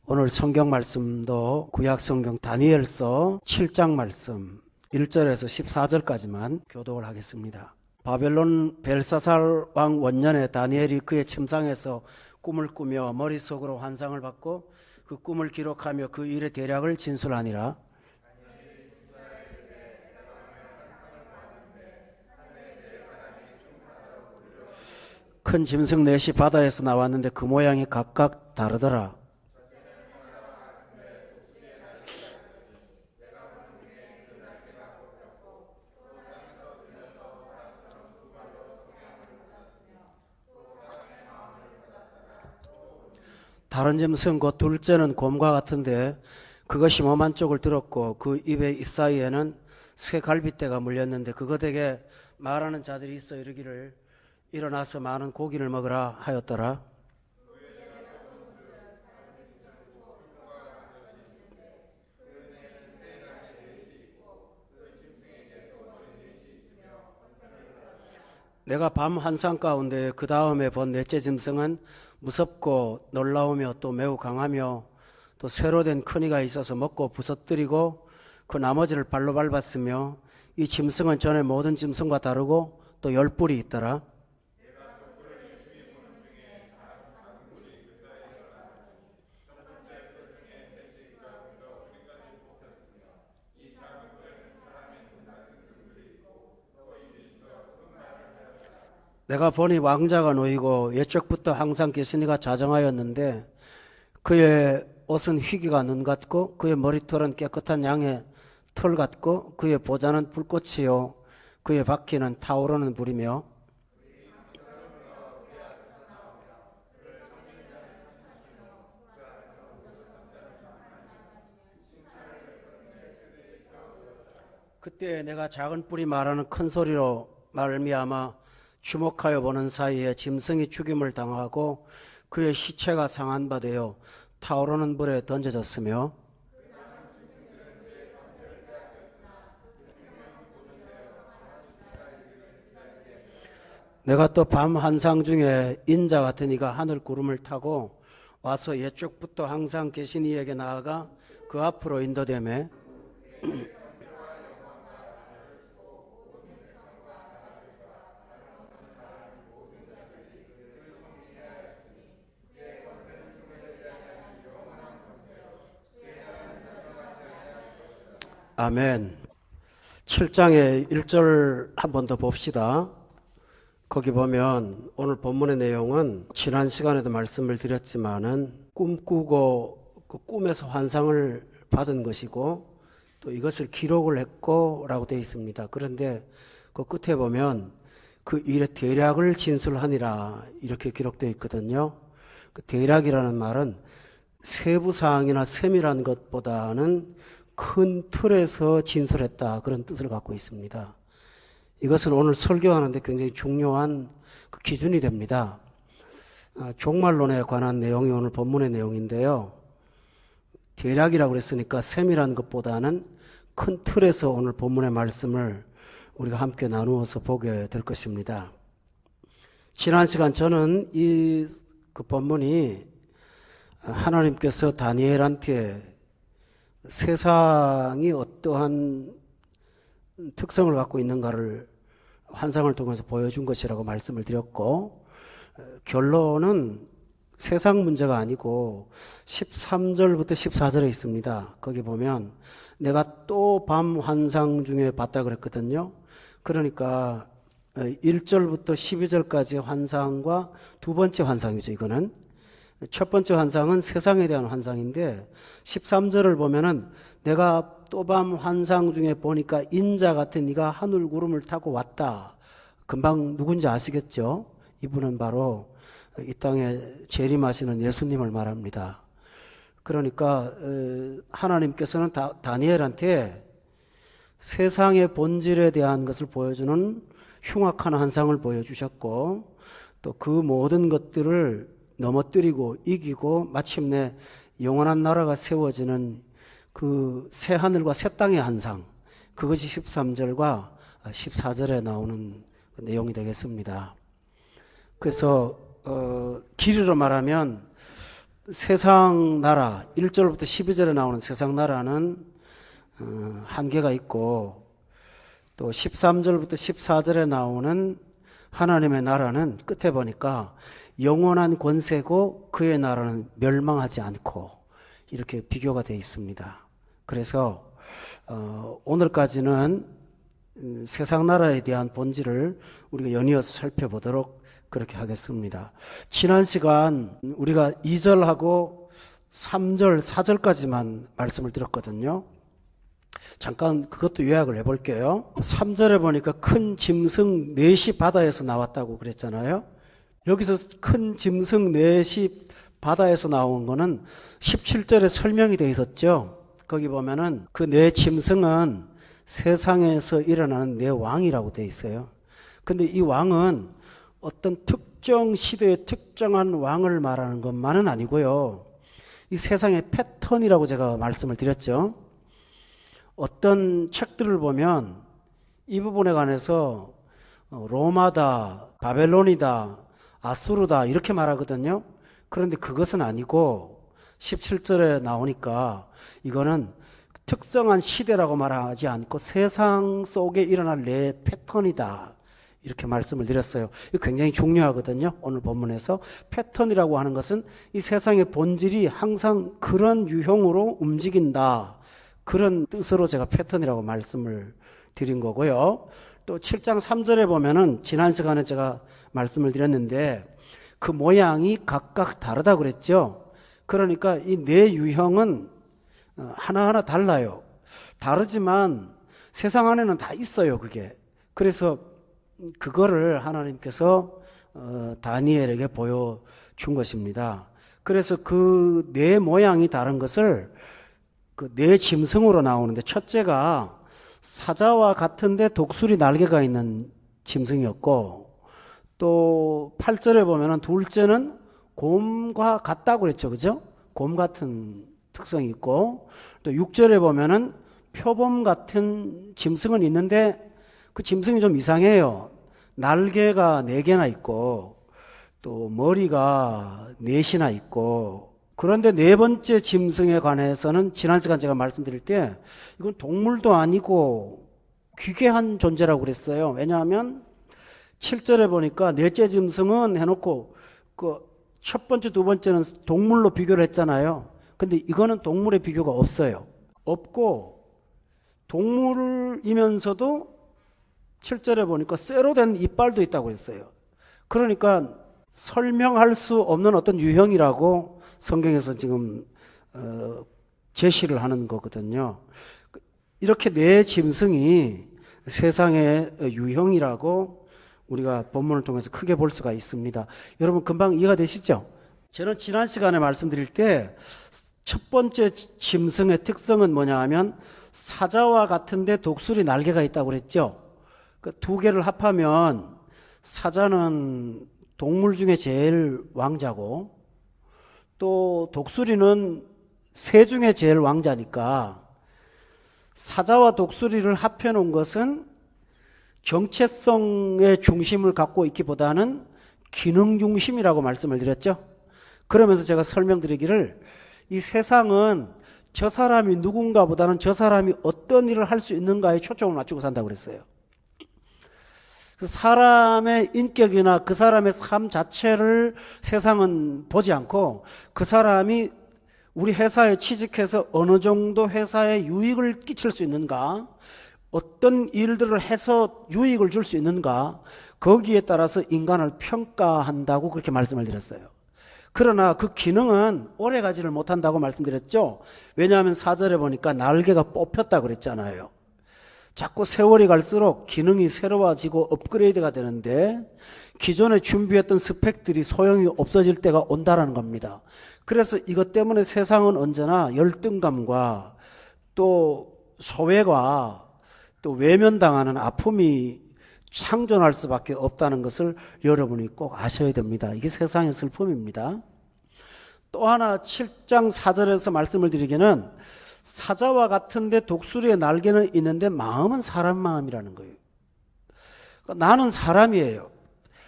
오늘 성경 말씀도 구약 성경 다니엘서 7장 말씀 1절에서 14절까지만 교독을 하겠습니다. 바벨론 벨사살 왕 원년에 다니엘이 그의 침상에서 꿈을 꾸며 머릿속으로 환상을 받고 그 꿈을 기록하며 그 일의 대략을 진술하니라. 큰 짐승 넷이 바다에서 나왔는데 그 모양이 각각 다르더라. 다른 짐승 곧 둘째는 곰과 같은데 그것이 몸 한쪽을 들었고 그 입의 이사이에는 새 갈빗대가 물렸는데 그것에게 말하는 자들이 있어 이르기를 일어나서 많은 고기를 먹으라 하였더라. 내가 밤 환상 가운데 그 다음에 본 넷째 짐승은 무섭고 놀라우며 또 매우 강하며 또 쇠로 된 크니가 있어서 먹고 부서뜨리고 그 나머지를 발로 밟았으며 이 짐승은 전에 모든 짐승과 다르고 또 10뿔이 있더라. 내가 보니 왕자가 놓이고 옛적부터 항상 계시니가 자정하였는데 그의 옷은 희기가 눈 같고 그의 머리털은 깨끗한 양의 털 같고 그의 보좌는 불꽃이요 그의 바퀴는 타오르는 불이며 그때 내가 작은 뿔이 말하는 큰 소리로 말미암아 주목하여 보는 사이에 짐승이 죽임을 당하고 그의 시체가 상한 바 되어 타오르는 불에 던져졌으며 내가 또 밤 환상 중에 인자 같은 이가 하늘 구름을 타고 와서 옛적부터 항상 계신 이에게 나아가 그 앞으로 인도되매 아멘. 7장의 1절 한 번 더 봅시다. 거기 보면 오늘 본문의 내용은 지난 시간에도 말씀을 드렸지만은 꿈꾸고 그 꿈에서 환상을 받은 것이고 또 이것을 기록을 했고 라고 되어 있습니다. 그런데 그 끝에 보면 그 일의 대략을 진술하니라 이렇게 기록되어 있거든요. 그 대략이라는 말은 세부사항이나 세밀한 것보다는 큰 틀에서 진술했다 그런 뜻을 갖고 있습니다. 이것은 오늘 설교하는데 굉장히 중요한 그 기준이 됩니다. 종말론에 관한 내용이 오늘 본문의 내용인데요. 대략이라고 그랬으니까 세밀한 것보다는 큰 틀에서 오늘 본문의 말씀을 우리가 함께 나누어서 보게 될 것입니다. 지난 시간 저는 그 본문이 하나님께서 다니엘한테 세상이 어떠한 특성을 갖고 있는가를 환상을 통해서 보여준 것이라고 말씀을 드렸고 결론은 세상 문제가 아니고 13절부터 14절에 있습니다. 거기 보면 내가 또 밤 환상 중에 봤다 그랬거든요. 그러니까 1절부터 12절까지 환상과 두 번째 환상이죠. 이거는 첫 번째 환상은 세상에 대한 환상인데 13절을 보면은 내가 또 밤 환상 중에 보니까 인자 같은 이가 하늘 구름을 타고 왔다. 금방 누군지 아시겠죠? 이분은 바로 이 땅에 재림하시는 예수님을 말합니다. 그러니까 하나님께서는 다니엘한테 세상의 본질에 대한 것을 보여주는 흉악한 환상을 보여주셨고 또 그 모든 것들을 넘어뜨리고 이기고 마침내 영원한 나라가 세워지는 그 새 하늘과 새 땅의 환상, 그것이 13절과 14절에 나오는 내용이 되겠습니다. 그래서 길이로 말하면 세상 나라 1절부터 12절에 나오는 세상 나라는 한계가 있고, 또 13절부터 14절에 나오는 하나님의 나라는 끝에 보니까 영원한 권세고 그의 나라는 멸망하지 않고, 이렇게 비교가 되어 있습니다. 그래서 오늘까지는 세상 나라에 대한 본질을 우리가 연이어서 살펴보도록 그렇게 하겠습니다. 지난 시간 우리가 2절하고 3절, 4절까지만 말씀을 드렸거든요. 잠깐 그것도 요약을 해볼게요. 3절에 보니까 큰 짐승 넷이 바다에서 나왔다고 그랬잖아요. 여기서 큰 짐승 넷이 바다에서 나온 거는 17절에 설명이 되어 있었죠. 거기 보면은 그 네 짐승은 세상에서 일어나는 네 왕이라고 되어 있어요. 근데 이 왕은 어떤 특정 시대의 특정한 왕을 말하는 것만은 아니고요. 이 세상의 패턴이라고 제가 말씀을 드렸죠. 어떤 책들을 보면 이 부분에 관해서 로마다, 바벨론이다, 아수르다 이렇게 말하거든요. 그런데 그것은 아니고 17절에 나오니까 이거는 특정한 시대라고 말하지 않고 세상 속에 일어날 내 패턴이다, 이렇게 말씀을 드렸어요. 이거 굉장히 중요하거든요. 오늘 본문에서 패턴이라고 하는 것은 이 세상의 본질이 항상 그런 유형으로 움직인다, 그런 뜻으로 제가 패턴이라고 말씀을 드린 거고요. 또 7장 3절에 보면은 지난 시간에 제가 말씀을 드렸는데 그 모양이 각각 다르다고 그랬죠. 그러니까 이 네 유형은 하나하나 달라요. 다르지만 세상 안에는 다 있어요, 그게. 그래서 그거를 하나님께서 다니엘에게 보여준 것입니다. 그래서 그 네 모양이 다른 것을 그 네 짐승으로 나오는데, 첫째가 사자와 같은데 독수리 날개가 있는 짐승이었고, 또 8절에 보면은 둘째는 곰과 같다고 그랬죠, 그죠? 곰 같은 특성이 있고, 또 6절에 보면은 표범 같은 짐승은 있는데 그 짐승이 좀 이상해요. 날개가 4개나 있고 또 머리가 4이나 있고. 그런데 네 번째 짐승에 관해서는 지난 시간 제가 말씀드릴 때 이건 동물도 아니고 기괴한 존재라고 그랬어요. 왜냐하면 7절에 보니까 넷째 짐승은 해놓고 그 첫 번째, 두 번째는 동물로 비교를 했잖아요. 근데 이거는 동물의 비교가 없어요. 없고 동물이면서도 7절에 보니까 쇠로 된 이빨도 있다고 했어요. 그러니까 설명할 수 없는 어떤 유형이라고 성경에서 지금 제시를 하는 거거든요. 이렇게 네 짐승이 세상의 유형이라고 우리가 본문을 통해서 크게 볼 수가 있습니다. 여러분 금방 이해가 되시죠? 저는 지난 시간에 말씀드릴 때 첫 번째 짐승의 특성은 뭐냐 하면 사자와 같은데 독수리 날개가 있다고 그랬죠. 그 두 개를 합하면 사자는 동물 중에 제일 왕자고 또 독수리는 새 중에 제일 왕자니까 사자와 독수리를 합해 놓은 것은 정체성의 중심을 갖고 있기보다는 기능 중심이라고 말씀을 드렸죠. 그러면서 제가 설명드리기를 이 세상은 저 사람이 누군가보다는 저 사람이 어떤 일을 할 수 있는가에 초점을 맞추고 산다고 그랬어요. 그 사람의 인격이나 그 사람의 삶 자체를 세상은 보지 않고 그 사람이 우리 회사에 취직해서 어느 정도 회사에 유익을 끼칠 수 있는가, 어떤 일들을 해서 유익을 줄 수 있는가, 거기에 따라서 인간을 평가한다고 그렇게 말씀을 드렸어요. 그러나 그 기능은 오래가지를 못한다고 말씀드렸죠. 왜냐하면 4절에 보니까 날개가 뽑혔다고 그랬잖아요. 자꾸 세월이 갈수록 기능이 새로워지고 업그레이드가 되는데 기존에 준비했던 스펙들이 소용이 없어질 때가 온다라는 겁니다. 그래서 이것 때문에 세상은 언제나 열등감과 또 소외가 또 외면당하는 아픔이 창존할 수밖에 없다는 것을 여러분이 꼭 아셔야 됩니다. 이게 세상의 슬픔입니다. 또 하나 7장 4절에서 말씀을 드리기는 사자와 같은데 독수리의 날개는 있는데 마음은 사람 마음이라는 거예요. 그러니까 나는 사람이에요.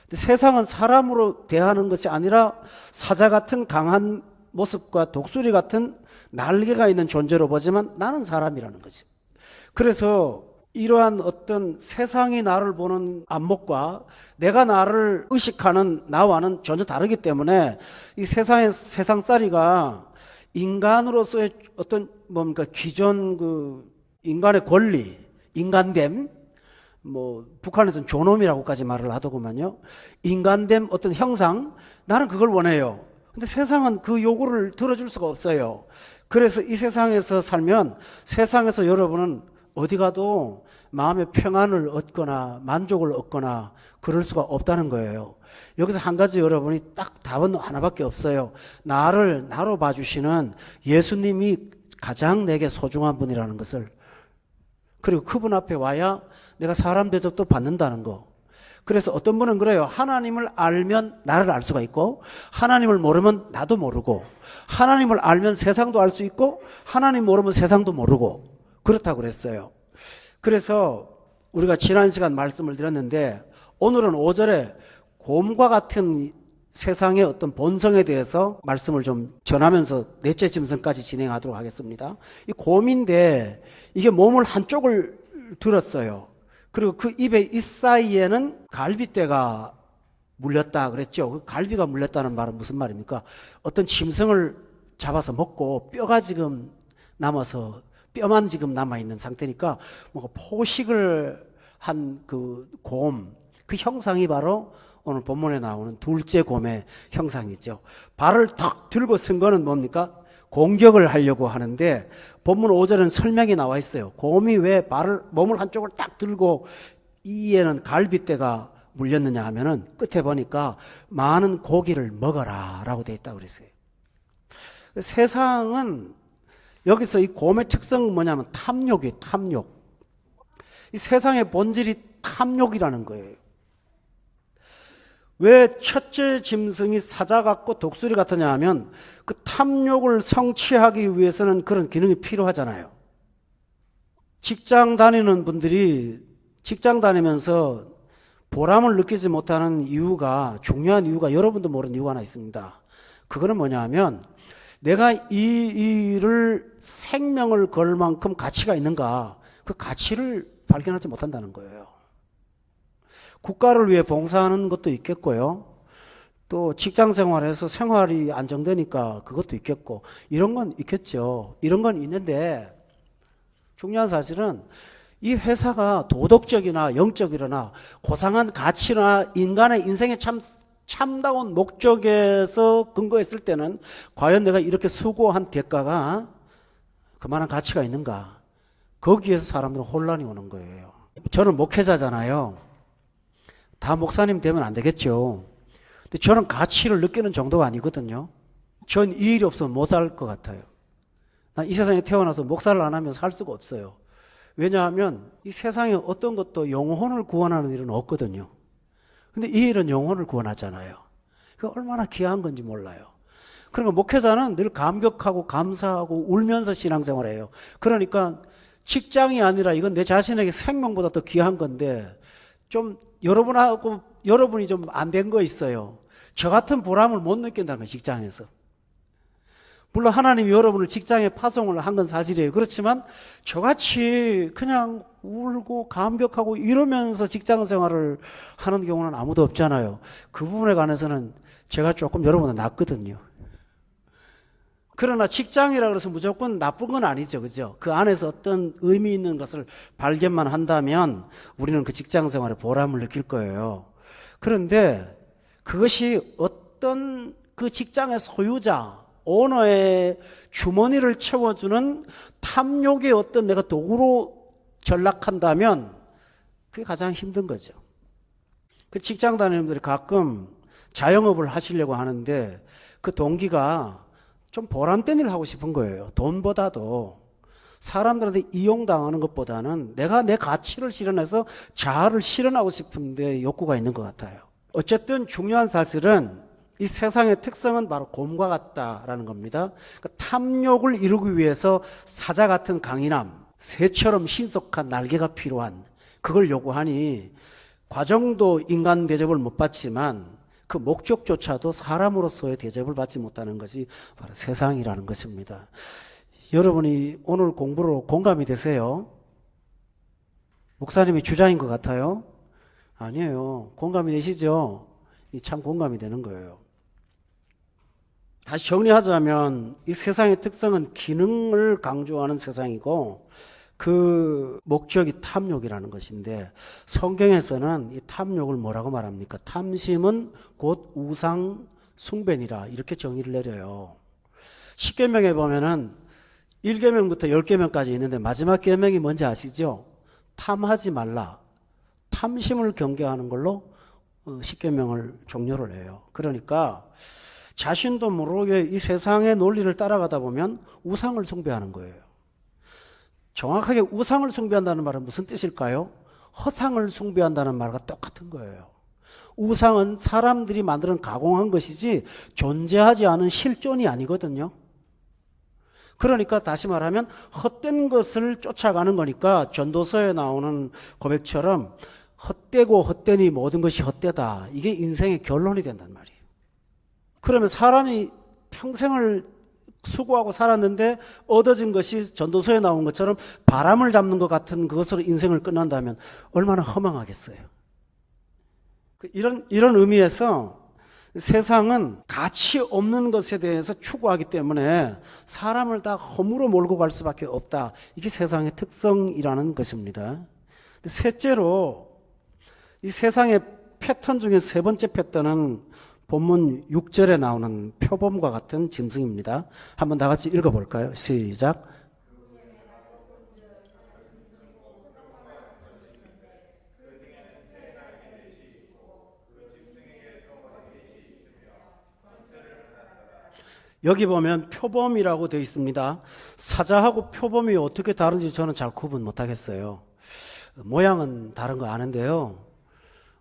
근데 세상은 사람으로 대하는 것이 아니라 사자 같은 강한 모습과 독수리 같은 날개가 있는 존재로 보지만 나는 사람이라는 거죠. 그래서 이러한 어떤 세상이 나를 보는 안목과 내가 나를 의식하는 나와는 전혀 다르기 때문에 이 세상살이가 인간으로서의 어떤 뭡니까 기존 그 인간의 권리, 인간됨, 뭐 북한에서는 존엄이라고까지 말을 하더구만요. 인간됨 어떤 형상, 나는 그걸 원해요. 근데 세상은 그 요구를 들어줄 수가 없어요. 그래서 이 세상에서 살면 세상에서 여러분은 어디 가도 마음의 평안을 얻거나 만족을 얻거나 그럴 수가 없다는 거예요. 여기서 한 가지 여러분이 딱 답은 하나밖에 없어요. 나를 나로 봐주시는 예수님이 가장 내게 소중한 분이라는 것을, 그리고 그분 앞에 와야 내가 사람 대접도 받는다는 거. 그래서 어떤 분은 그래요. 하나님을 알면 나를 알 수가 있고, 하나님을 모르면 나도 모르고, 하나님을 알면 세상도 알 수 있고, 하나님 모르면 세상도 모르고, 그렇다고 그랬어요. 그래서 우리가 지난 시간 말씀을 드렸는데, 오늘은 5절에 곰과 같은 세상의 어떤 본성에 대해서 말씀을 좀 전하면서 넷째 짐승까지 진행하도록 하겠습니다. 이 곰인데 이게 몸을 한쪽을 들었어요. 그리고 그 입의 이 사이에는 갈빗대가 물렸다 그랬죠. 그 갈비가 물렸다는 말은 무슨 말입니까? 어떤 짐승을 잡아서 먹고 뼈가 지금 남아서 뼈만 지금 남아있는 상태니까 뭔가 포식을 한 그 곰, 그 형상이 바로 오늘 본문에 나오는 둘째 곰의 형상이죠. 발을 탁 들고 쓴 거는 뭡니까? 공격을 하려고 하는데 본문 5절은 설명이 나와 있어요. 곰이 왜 몸을 한쪽을 딱 들고 이에는 갈빗대가 물렸느냐 하면은 끝에 보니까 많은 고기를 먹어라 라고 되어 있다고 그랬어요. 세상은 여기서 이 곰의 특성은 뭐냐면 탐욕이에요. 탐욕. 이 세상의 본질이 탐욕이라는 거예요. 왜 첫째 짐승이 사자 같고 독수리 같으냐 하면 그 탐욕을 성취하기 위해서는 그런 기능이 필요하잖아요. 직장 다니는 분들이 직장 다니면서 보람을 느끼지 못하는 이유가, 중요한 이유가 여러분도 모르는 이유가 하나 있습니다. 그거는 뭐냐 하면 내가 이 일을 생명을 걸 만큼 가치가 있는가, 그 가치를 발견하지 못한다는 거예요. 국가를 위해 봉사하는 것도 있겠고요. 또 직장 생활에서 생활이 안정되니까 그것도 있겠고, 이런 건 있겠죠. 이런 건 있는데 중요한 사실은 이 회사가 도덕적이나 영적이거나 고상한 가치나 인간의 인생의 참다운 목적에서 근거했을 때는 과연 내가 이렇게 수고한 대가가 그만한 가치가 있는가? 거기에서 사람들은 혼란이 오는 거예요. 저는 목회자잖아요. 다 목사님 되면 안 되겠죠. 근데 저는 가치를 느끼는 정도가 아니거든요. 전 이 일이 없으면 못 살 것 같아요. 난 이 세상에 태어나서 목사를 안 하면 살 수가 없어요. 왜냐하면 이 세상에 어떤 것도 영혼을 구원하는 일은 없거든요. 근데 이 일은 영혼을 구원하잖아요. 그 얼마나 귀한 건지 몰라요. 그러니까 목회자는 늘 감격하고 감사하고 울면서 신앙생활해요. 그러니까 직장이 아니라 이건 내 자신에게 생명보다 더 귀한 건데 좀 여러분이 좀 안 된 거 있어요. 저 같은 보람을 못 느낀다는 거예요, 직장에서. 물론 하나님이 여러분을 직장에 파송을 한 건 사실이에요. 그렇지만 저같이 그냥 울고 감격하고 이러면서 직장 생활을 하는 경우는 아무도 없잖아요. 그 부분에 관해서는 제가 조금 여러분보다 낫거든요. 그러나 직장이라 그래서 무조건 나쁜 건 아니죠. 그죠? 그 안에서 어떤 의미 있는 것을 발견만 한다면 우리는 그 직장 생활에 보람을 느낄 거예요. 그런데 그것이 어떤 그 직장의 소유자, 오너의 주머니를 채워주는 탐욕의 어떤 내가 도구로 전락한다면 그게 가장 힘든 거죠. 그 직장 다니는 분들이 가끔 자영업을 하시려고 하는데 그 동기가 좀 보람된 일을 하고 싶은 거예요. 돈보다도 사람들한테 이용당하는 것보다는 내가 내 가치를 실현해서 자아를 실현하고 싶은데 욕구가 있는 것 같아요. 어쨌든 중요한 사실은 이 세상의 특성은 바로 곰과 같다라는 겁니다. 그러니까 탐욕을 이루기 위해서 사자 같은 강인함, 새처럼 신속한 날개가 필요한 그걸 요구하니 과정도 인간 대접을 못 받지만 그 목적조차도 사람으로서의 대접을 받지 못하는 것이 바로 세상이라는 것입니다. 여러분이 오늘 공부로 공감이 되세요? 목사님이 주자인 것 같아요? 아니에요. 공감이 되시죠? 참 공감이 되는 거예요. 다시 정리하자면 이 세상의 특성은 기능을 강조하는 세상이고 그 목적이 탐욕이라는 것인데 성경에서는 이 탐욕을 뭐라고 말합니까? 탐심은 곧 우상 숭배니라 이렇게 정의를 내려요. 10계명에 보면은 1계명부터 10계명까지 있는데 마지막 계명이 뭔지 아시죠? 탐하지 말라. 탐심을 경계하는 걸로 10계명을 종료를 해요. 그러니까 자신도 모르게 이 세상의 논리를 따라가다 보면 우상을 숭배하는 거예요. 정확하게 우상을 숭배한다는 말은 무슨 뜻일까요? 허상을 숭배한다는 말과 똑같은 거예요. 우상은 사람들이 만드는 가공한 것이지 존재하지 않은 실존이 아니거든요. 그러니까 다시 말하면 헛된 것을 쫓아가는 거니까 전도서에 나오는 고백처럼 헛되고 헛되니 모든 것이 헛되다. 이게 인생의 결론이 된단 말이에요. 그러면 사람이 평생을 수고하고 살았는데 얻어진 것이 전도서에 나온 것처럼 바람을 잡는 것 같은 그것으로 인생을 끝난다면 얼마나 허망하겠어요. 이런 의미에서 세상은 가치 없는 것에 대해서 추구하기 때문에 사람을 다 허물어 몰고 갈 수밖에 없다. 이게 세상의 특성이라는 것입니다. 셋째로 이 세상의 패턴 중에 세 번째 패턴은 본문 6절에 나오는 표범과 같은 짐승입니다. 한번 다 같이 읽어볼까요? 시작. 여기 보면 표범이라고 되어 있습니다. 사자하고 표범이 어떻게 다른지 저는 잘 구분 못하겠어요. 모양은 다른 거 아는데요.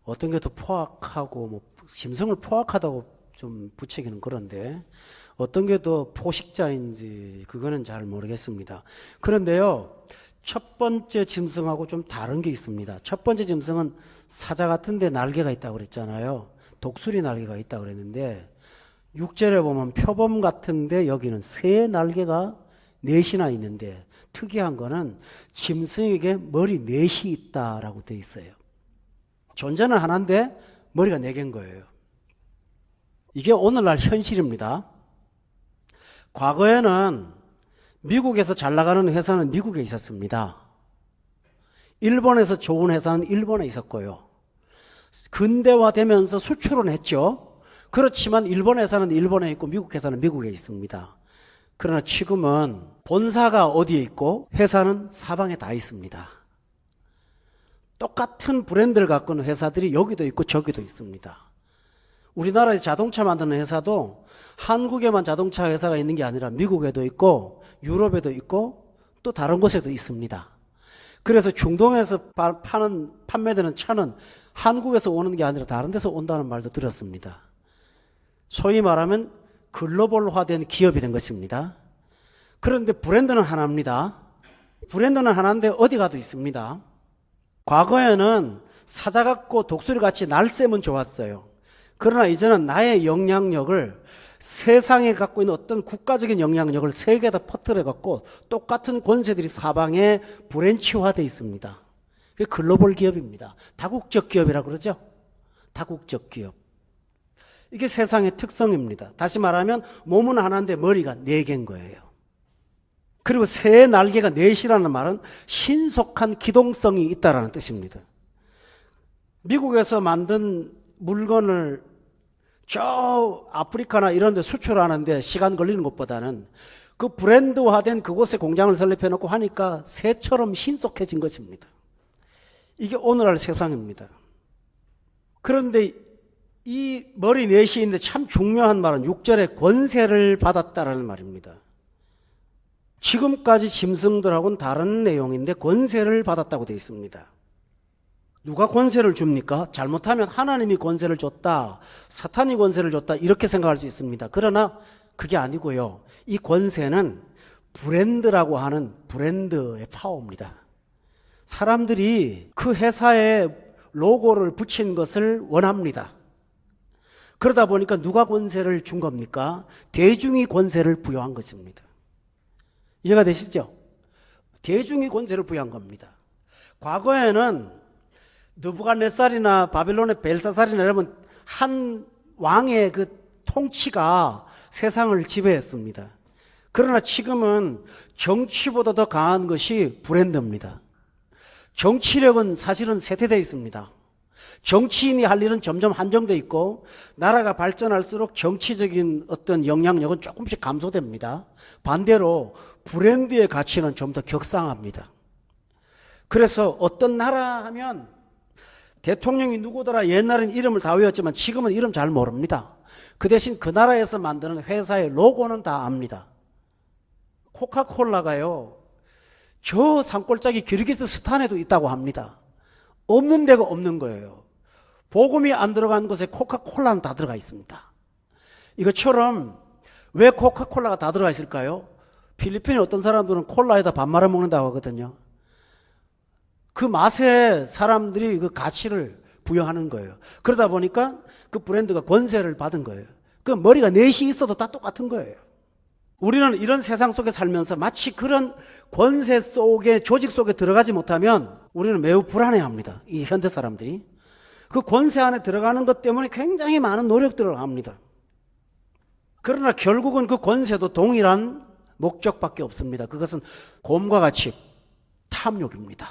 어떤 게 더 포악하고 짐승을 포악하다고 좀 부추기는 그런데 어떤 게 더 포식자인지 그거는 잘 모르겠습니다. 그런데요, 첫 번째 짐승하고 좀 다른 게 있습니다. 첫 번째 짐승은 사자 같은데 날개가 있다고 그랬잖아요. 독수리 날개가 있다고 그랬는데 6절에 보면 표범 같은데 여기는 새 날개가 넷이나 있는데 특이한 거는 짐승에게 머리 넷이 있다라고 되어 있어요. 존재는 하나인데 머리가 네 개인 거예요. 이게 오늘날 현실입니다. 과거에는 미국에서 잘 나가는 회사는 미국에 있었습니다. 일본에서 좋은 회사는 일본에 있었고요. 근대화되면서 수출은 했죠. 그렇지만 일본 회사는 일본에 있고 미국 회사는 미국에 있습니다. 그러나 지금은 본사가 어디에 있고 회사는 사방에 다 있습니다. 똑같은 브랜드를 갖고 있는 회사들이 여기도 있고 저기도 있습니다. 우리나라에 자동차 만드는 회사도 한국에만 자동차 회사가 있는 게 아니라 미국에도 있고 유럽에도 있고 또 다른 곳에도 있습니다. 그래서 중동에서 판매되는 차는 한국에서 오는 게 아니라 다른 데서 온다는 말도 들었습니다. 소위 말하면 글로벌화된 기업이 된 것입니다. 그런데 브랜드는 하나입니다. 브랜드는 하나인데 어디 가도 있습니다. 과거에는 사자 같고 독수리 같이 날쌘은 좋았어요. 그러나 이제는 나의 영향력을 세상에 갖고 있는 어떤 국가적인 영향력을 세계에다 퍼뜨려 갖고 똑같은 권세들이 사방에 브랜치화되어 있습니다. 그게 글로벌 기업입니다. 다국적 기업이라고 그러죠. 다국적 기업. 이게 세상의 특성입니다. 다시 말하면 몸은 하나인데 머리가 네 개인 거예요. 그리고 새의 날개가 넷이라는 말은 신속한 기동성이 있다는 뜻입니다. 미국에서 만든 물건을 저 아프리카나 이런 데 수출하는데 시간 걸리는 것보다는 그 브랜드화된 그곳에 공장을 설립해 놓고 하니까 새처럼 신속해진 것입니다. 이게 오늘날 세상입니다. 그런데 이 머리 넷이 있는데 참 중요한 말은 6절에 권세를 받았다라는 말입니다. 지금까지 짐승들하고는 다른 내용인데 권세를 받았다고 되어 있습니다. 누가 권세를 줍니까? 잘못하면 하나님이 권세를 줬다, 사탄이 권세를 줬다 이렇게 생각할 수 있습니다. 그러나 그게 아니고요. 이 권세는 브랜드라고 하는 브랜드의 파워입니다. 사람들이 그 회사에 로고를 붙인 것을 원합니다. 그러다 보니까 누가 권세를 준 겁니까? 대중이 권세를 부여한 것입니다. 이해가 되시죠? 대중이 권세를 부여한 겁니다. 과거에는 느부갓네살이나 바빌론의 벨사살이나 이러면 한 왕의 그 통치가 세상을 지배했습니다. 그러나 지금은 정치보다 더 강한 것이 브랜드입니다. 정치력은 사실은 쇠퇴되어 있습니다. 정치인이 할 일은 점점 한정되어 있고 나라가 발전할수록 정치적인 어떤 영향력은 조금씩 감소됩니다. 반대로 브랜드의 가치는 좀 더 격상합니다. 그래서 어떤 나라 하면 대통령이 누구더라 옛날엔 이름을 다 외웠지만 지금은 이름 잘 모릅니다. 그 대신 그 나라에서 만드는 회사의 로고는 다 압니다. 코카콜라가요, 저 산골짜기 기르기스스탄에도 있다고 합니다. 없는 데가 없는 거예요. 복음이 안 들어간 곳에 코카콜라는 다 들어가 있습니다. 이것처럼 왜 코카콜라가 다 들어가 있을까요? 필리핀의 어떤 사람들은 콜라에다 밥 말아 먹는다고 하거든요. 그 맛에 사람들이 그 가치를 부여하는 거예요. 그러다 보니까 그 브랜드가 권세를 받은 거예요. 그 머리가 넷이 있어도 다 똑같은 거예요. 우리는 이런 세상 속에 살면서 마치 그런 권세 속에, 조직 속에 들어가지 못하면 우리는 매우 불안해합니다. 이 현대 사람들이. 그 권세 안에 들어가는 것 때문에 굉장히 많은 노력들을 합니다. 그러나 결국은 그 권세도 동일한 목적밖에 없습니다. 그것은 곰과 같이 탐욕입니다.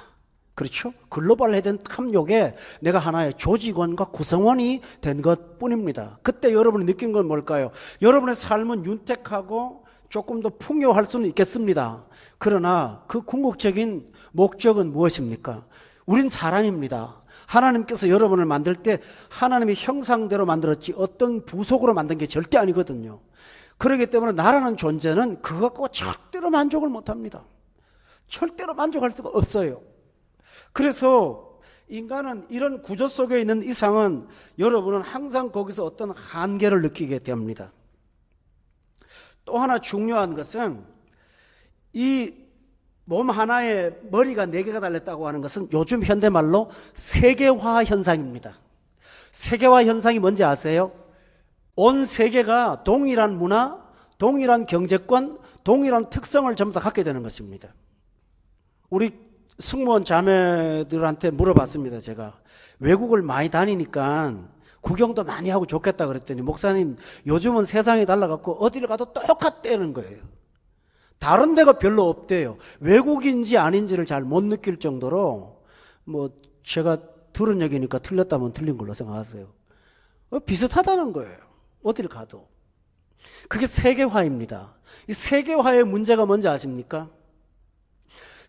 그렇죠? 글로벌화된 탐욕에 내가 하나의 조직원과 구성원이 된 것 뿐입니다. 그때 여러분이 느낀 건 뭘까요? 여러분의 삶은 윤택하고 조금 더 풍요할 수는 있겠습니다. 그러나 그 궁극적인 목적은 무엇입니까? 우린 사람입니다. 하나님께서 여러분을 만들 때 하나님의 형상대로 만들었지 어떤 부속으로 만든 게 절대 아니거든요. 그렇기 때문에 나라는 존재는 그거 갖고 절대로 만족을 못합니다. 절대로 만족할 수가 없어요. 그래서 인간은 이런 구조 속에 있는 이상은 여러분은 항상 거기서 어떤 한계를 느끼게 됩니다. 또 하나 중요한 것은 이 몸 하나에 머리가 4개가 달렸다고 하는 것은 요즘 현대말로 세계화 현상입니다. 세계화 현상이 뭔지 아세요? 온 세계가 동일한 문화, 동일한 경제권, 동일한 특성을 전부 다 갖게 되는 것입니다. 우리 승무원 자매들한테 물어봤습니다. 제가 외국을 많이 다니니까 구경도 많이 하고 좋겠다 그랬더니 목사님 요즘은 세상이 달라갖고 어디를 가도 똑같다는 거예요. 다른 데가 별로 없대요. 외국인지 아닌지를 잘 못 느낄 정도로 뭐 제가 들은 얘기니까 틀렸다면 틀린 걸로 생각하세요. 비슷하다는 거예요. 어딜 가도. 그게 세계화입니다. 이 세계화의 문제가 뭔지 아십니까?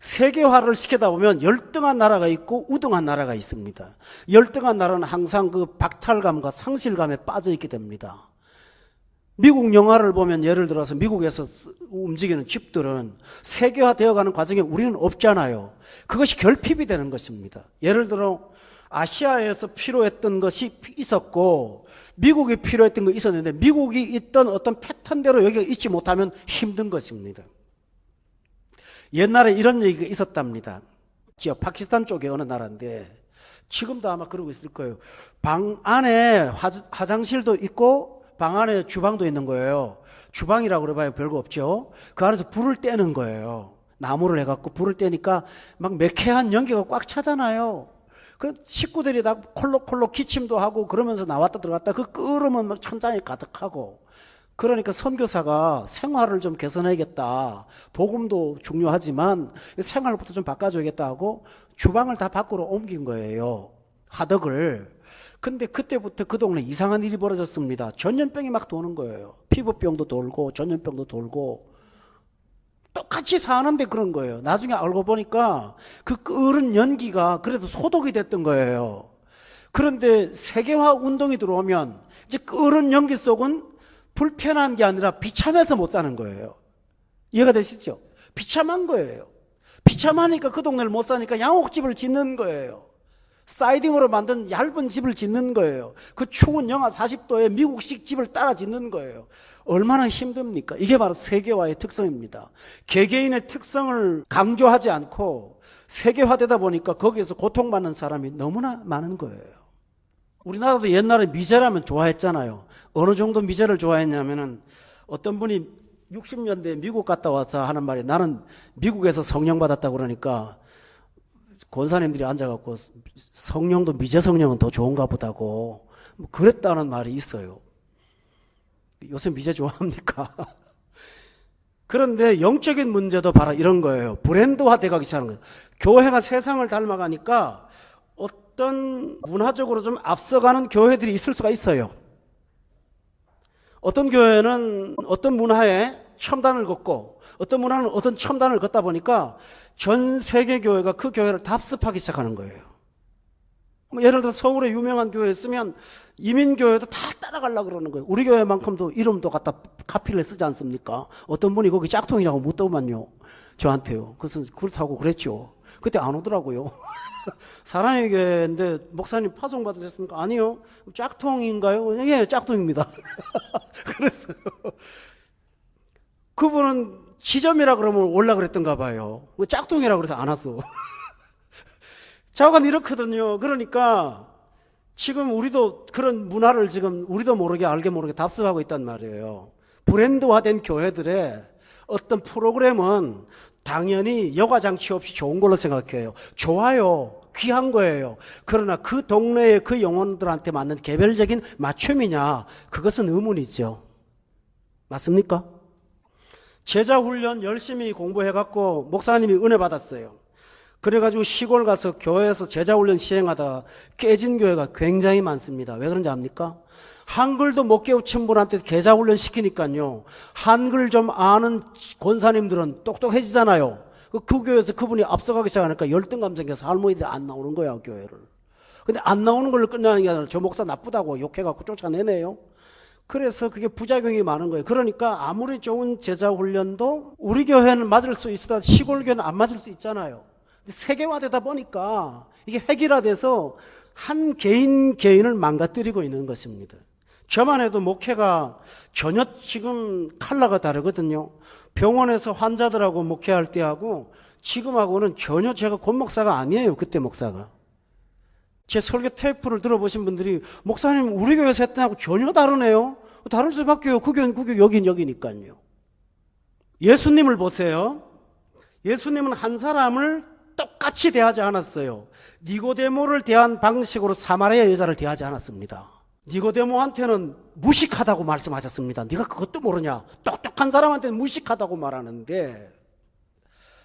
세계화를 시키다 보면 열등한 나라가 있고 우등한 나라가 있습니다. 열등한 나라는 항상 그 박탈감과 상실감에 빠져 있게 됩니다. 미국 영화를 보면 예를 들어서 미국에서 움직이는 집들은 세계화 되어가는 과정에 우리는 없잖아요. 그것이 결핍이 되는 것입니다. 예를 들어 아시아에서 필요했던 것이 있었고 미국이 필요했던 거 있었는데 미국이 있던 어떤 패턴대로 여기가 있지 못하면 힘든 것입니다. 옛날에 이런 얘기가 있었답니다. 지역 파키스탄 쪽에 어느 나라인데 지금도 아마 그러고 있을 거예요. 방 안에 화장실도 있고 방 안에 주방도 있는 거예요. 주방이라고 그래봐야 별거 없죠. 그 안에서 불을 떼는 거예요. 나무를 해갖고 불을 떼니까 막 매캐한 연기가 꽉 차잖아요. 그 식구들이 다 콜록콜록 기침도 하고 그러면서 나왔다 들어갔다 그 끓으면 막 천장에 가득하고 그러니까 선교사가 생활을 좀 개선해야겠다. 복음도 중요하지만 생활부터 좀 바꿔줘야겠다 하고 주방을 다 밖으로 옮긴 거예요. 화덕을. 근데 그때부터 그 동네 이상한 일이 벌어졌습니다. 전염병이 막 도는 거예요. 피부병도 돌고 전염병도 돌고 똑같이 사는데 그런 거예요. 나중에 알고 보니까 그 끓은 연기가 그래도 소독이 됐던 거예요. 그런데 세계화 운동이 들어오면 이제 끓은 연기 속은 불편한 게 아니라 비참해서 못 사는 거예요. 이해가 되시죠? 비참한 거예요. 비참하니까 그 동네를 못 사니까 양옥집을 짓는 거예요. 사이딩으로 만든 얇은 집을 짓는 거예요. 그 추운 영하 40도에 미국식 집을 따라 짓는 거예요. 얼마나 힘듭니까? 이게 바로 세계화의 특성입니다. 개개인의 특성을 강조하지 않고 세계화되다 보니까 거기에서 고통받는 사람이 너무나 많은 거예요. 우리나라도 옛날에 미제라면 좋아했잖아요. 어느 정도 미제를 좋아했냐면은 어떤 분이 60년대에 미국 갔다 와서 하는 말이 나는 미국에서 성령 받았다고 그러니까 권사님들이 앉아갖고 성령도 미제 성령은 더 좋은가 보다고 뭐 그랬다는 말이 있어요. 요새 미제 좋아합니까? 그런데 영적인 문제도 바로 이런 거예요. 브랜드화 돼가기 시작하는 거예요. 교회가 세상을 닮아가니까 어떤 문화적으로 좀 앞서가는 교회들이 있을 수가 있어요. 어떤 교회는 어떤 문화에 첨단을 걷고 어떤 문화는 어떤 첨단을 걷다 보니까 전 세계 교회가 그 교회를 답습하기 시작하는 거예요. 예를 들어 서울에 유명한 교회 있으면 이민교회도 다 따라가려고 그러는 거예요. 우리 교회만큼도 이름도 갖다 카피를 쓰지 않습니까? 어떤 분이 거기 짝퉁이라고 묻더만요. 저한테요. 그래서 그렇다고 그랬죠. 그때 안 오더라고요. 사랑의 교회인데 목사님 파송 받으셨습니까? 아니요. 짝퉁인가요? 예, 짝퉁입니다. 그랬어요. 그분은 지점이라 그러면 올라 그랬던가 봐요. 짝퉁이라 그래서 안 왔어. 자관 이렇거든요. 그러니까 지금 우리도 그런 문화를 지금 우리도 모르게 알게 모르게 답습하고 있단 말이에요. 브랜드화된 교회들의 어떤 프로그램은 당연히 여과장치 없이 좋은 걸로 생각해요. 좋아요. 귀한 거예요. 그러나 그 동네의 그 영혼들한테 맞는 개별적인 맞춤이냐? 그것은 의문이죠. 맞습니까? 제자 훈련 열심히 공부해갖고 목사님이 은혜 받았어요. 그래가지고 시골 가서 교회에서 제자 훈련 시행하다 깨진 교회가 굉장히 많습니다. 왜 그런지 압니까? 한글도 못 깨우친 분한테 제자 훈련 시키니까요. 한글 좀 아는 권사님들은 똑똑해지잖아요. 그 교회에서 그분이 앞서가기 시작하니까 열등감 생겨서 할머니들이 안 나오는 거야, 교회를. 근데 안 나오는 걸로 끝나는 게 아니라 저 목사 나쁘다고 욕해갖고 쫓아내네요. 그래서 그게 부작용이 많은 거예요. 그러니까 아무리 좋은 제자 훈련도 우리 교회는 맞을 수 있으나 시골 교회는 안 맞을 수 있잖아요. 세계화되다 보니까 이게 획일화돼서 한 개인을 망가뜨리고 있는 것입니다. 저만 해도 목회가 전혀 지금 컬러가 다르거든요. 병원에서 환자들하고 목회할 때하고 지금하고는 전혀 제가 권 목사가 아니에요. 그때 목사가. 제 설교 테이프를 들어보신 분들이 목사님 우리 교회에서 했던 하고 전혀 다르네요. 다를 수밖에요. 그 교회는 여긴 여기니까요. 예수님을 보세요. 예수님은 한 사람을 똑같이 대하지 않았어요. 니고데모를 대한 방식으로 사마리아 여자를 대하지 않았습니다. 니고데모한테는 무식하다고 말씀하셨습니다. 네가 그것도 모르냐? 똑똑한 사람한테는 무식하다고 말하는데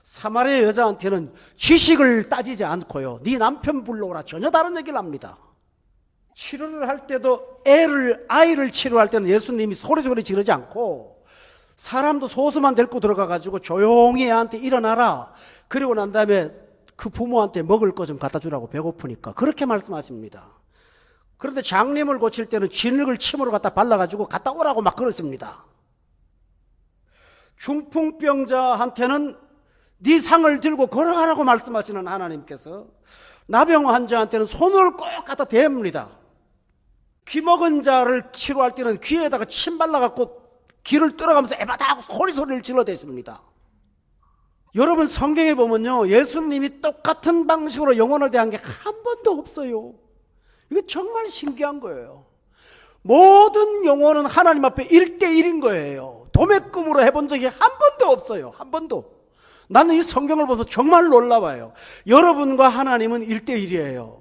사마리아 여자한테는 지식을 따지지 않고요. 네 남편 불러오라 전혀 다른 얘기를 합니다. 치료를 할 때도 아이를 치료할 때는 예수님이 소리 지르지 않고 사람도 소수만 데리고 들어가가지고 조용히 애한테 일어나라. 그리고 난 다음에 그 부모한테 먹을 거 좀 갖다 주라고 배고프니까 그렇게 말씀하십니다. 그런데 장님을 고칠 때는 진흙을 침으로 갖다 발라가지고 갔다 오라고 막 그러십니다. 중풍병자한테는 네 상을 들고 걸어가라고 말씀하시는 하나님께서 나병 환자한테는 손을 꼭 갖다 댑니다. 귀 먹은 자를 치료할 때는 귀에다가 침 발라갖고 귀를 뚫어가면서 에바다 하고 소리를 질러댔습니다. 여러분 성경에 보면요 예수님이 똑같은 방식으로 영혼을 대한 게 한 번도 없어요. 이게 정말 신기한 거예요. 모든 영혼은 하나님 앞에 1대1인 거예요. 도매금으로 해본 적이 한 번도 없어요. 한 번도. 나는 이 성경을 보면서 정말 놀라워요. 여러분과 하나님은 1대1이에요.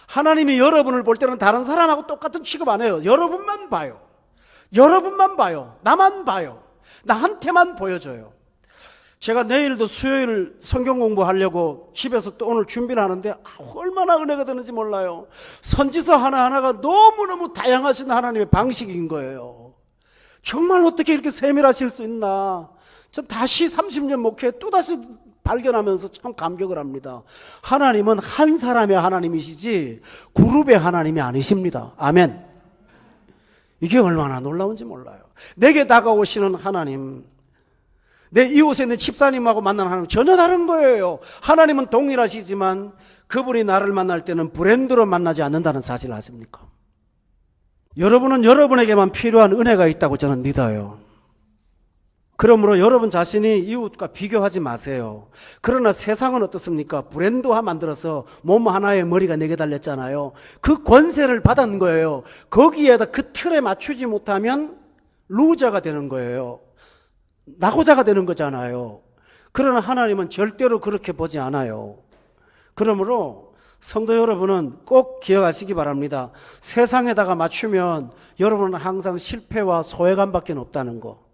하나님이 여러분을 볼 때는 다른 사람하고 똑같은 취급 안 해요. 여러분만 봐요. 여러분만 봐요. 나만 봐요. 나한테만 보여줘요. 제가 내일도 수요일 성경 공부하려고 집에서 또 오늘 준비를 하는데 얼마나 은혜가 되는지 몰라요. 선지서 하나하나가 너무너무 다양하신 하나님의 방식인 거예요. 정말 어떻게 이렇게 세밀하실 수 있나. 전 다시 30년 목회 또다시 발견하면서 참 감격을 합니다. 하나님은 한 사람의 하나님이시지 그룹의 하나님이 아니십니다. 아멘. 이게 얼마나 놀라운지 몰라요. 내게 다가오시는 하나님, 내 이웃에 내 집사님하고 만나는 하나님 전혀 다른 거예요. 하나님은 동일하시지만 그분이 나를 만날 때는 브랜드로 만나지 않는다는 사실을 아십니까? 여러분은 여러분에게만 필요한 은혜가 있다고 저는 믿어요. 그러므로 여러분 자신이 이웃과 비교하지 마세요. 그러나 세상은 어떻습니까? 브랜드화 만들어서 몸 하나에 머리가 4개 달렸잖아요. 그 권세를 받은 거예요. 거기에다 그 틀에 맞추지 못하면 루저가 되는 거예요. 낙오자가 되는 거잖아요. 그러나 하나님은 절대로 그렇게 보지 않아요. 그러므로 성도 여러분은 꼭 기억하시기 바랍니다. 세상에다가 맞추면 여러분은 항상 실패와 소외감밖에 없다는 거.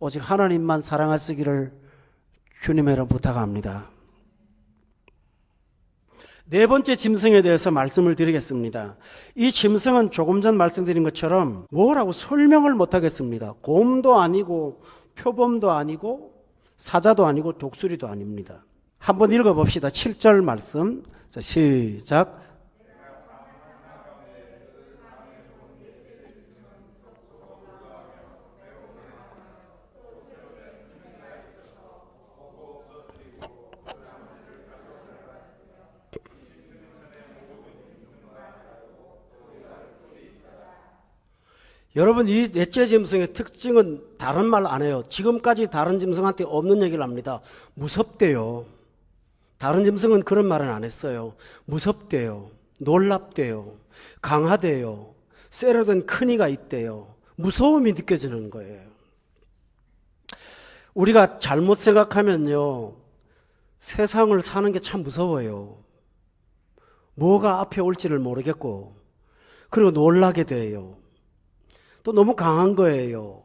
오직 하나님만 사랑하시기를 주님의 이름 부탁합니다. 네 번째 짐승에 대해서 말씀을 드리겠습니다. 이 짐승은 조금 전 말씀드린 것처럼 뭐라고 설명을 못하겠습니다. 곰도 아니고 표범도 아니고 사자도 아니고 독수리도 아닙니다. 한번 읽어봅시다. 7절 말씀. 자, 시작. 여러분, 이 넷째 짐승의 특징은 다른 말 안 해요. 지금까지 다른 짐승한테 없는 얘기를 합니다. 무섭대요. 다른 짐승은 그런 말은 안 했어요. 무섭대요. 놀랍대요. 강하대요. 세련된 크니가 있대요. 무서움이 느껴지는 거예요. 우리가 잘못 생각하면요, 세상을 사는 게 참 무서워요. 뭐가 앞에 올지를 모르겠고, 그리고 놀라게 돼요. 또 너무 강한 거예요.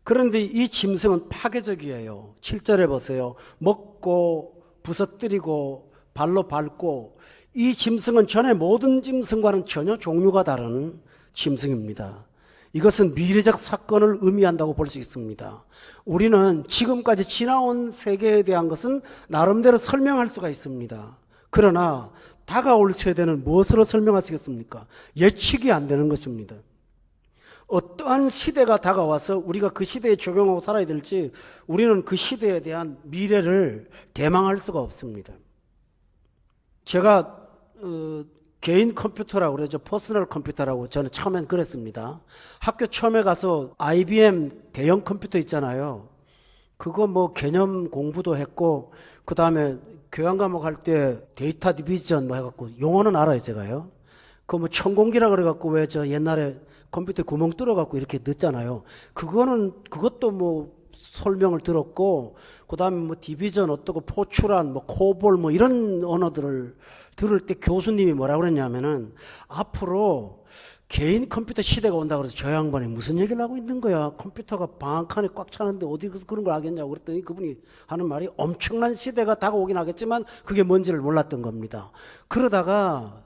그런데 이 짐승은 파괴적이에요. 7절에 보세요. 먹고 부서뜨리고 발로 밟고, 이 짐승은 전에 모든 짐승과는 전혀 종류가 다른 짐승입니다. 이것은 미래적 사건을 의미한다고 볼 수 있습니다. 우리는 지금까지 지나온 세계에 대한 것은 나름대로 설명할 수가 있습니다. 그러나 다가올 세대는 무엇으로 설명하시겠습니까? 예측이 안 되는 것입니다. 어떠한 시대가 다가와서 우리가 그 시대에 적용하고 살아야 될지 우리는 그 시대에 대한 미래를 대망할 수가 없습니다. 제가 개인 컴퓨터라고 그러죠. 퍼스널 컴퓨터라고 저는 처음엔 그랬습니다. 학교 처음에 가서 IBM 대형 컴퓨터 있잖아요. 그거 뭐 개념 공부도 했고, 그 다음에 교양 과목 할 때 데이터 디비전 뭐 해갖고, 용어는 알아요, 제가요. 그 뭐 천공기라 그래갖고 왜 저 옛날에 컴퓨터에 구멍 뚫어갖고 이렇게 넣잖아요. 그것도 뭐 설명을 들었고, 그 다음에 뭐 디비전 어떻고 포추란, 뭐 코볼 뭐 이런 언어들을 들을 때 교수님이 뭐라 그랬냐면은, 앞으로 개인 컴퓨터 시대가 온다 그래서 저 양반이 무슨 얘기를 하고 있는 거야. 컴퓨터가 방 한 칸에 꽉 차는데 어디서 그런 걸 하겠냐고 그랬더니 그분이 하는 말이, 엄청난 시대가 다가오긴 하겠지만 그게 뭔지를 몰랐던 겁니다. 그러다가